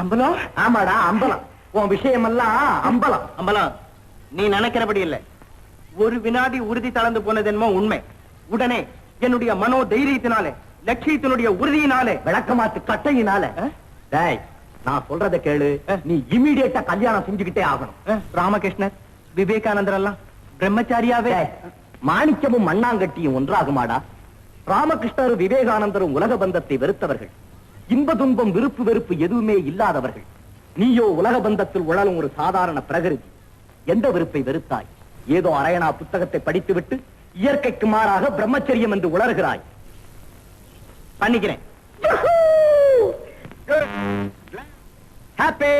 அம்பலம்? ஆமாடா அம்பலம். உன் விஷயம் எல்லாம் அம்பலம். அம்பலம், நீ நினைக்கிறபடி இல்ல. ஒரு வினாடி உறுதி தளர்ந்து போனது என்னமோ உண்மை. உடனே என்னுடைய மனோ தைரியத்தினாலே, லட்சியத்தினுடைய உறுதியினாலே, விளக்கமாத்து கட்டையினால. டேய், நான் சொல்றத கேளு. நீ இமிடியேட்டா கல்யாணம் செஞ்சுக்கிட்டே ஆகணும். ராமகிருஷ்ணர், விவேகானந்தர் எல்லாம் பிரம்மச்சாரியாவே. மாணிக்கமும் மண்ணாங்கட்டியும் ஒன்றாகுமாடா? ராமகிருஷ்ணரும் விவேகானந்தரும் உலக பந்தத்தை வெறுத்தவர்கள். இன்ப துன்பம் விருப்பு வெறுப்பு எதுவுமே இல்லாதவர்கள். நீயோ உலக பந்தத்தில் உழலும் ஒரு சாதாரண பிரகிருதி. எந்த வெறுப்பை வெறுத்தாய்? ஏதோ அரையணா புத்தகத்தை படித்துவிட்டு இயற்கைக்கு மாறாக பிரம்மச்சரியம் என்று உளறுகிறாய். பண்ணிக்கிறேன். ஹாப்பி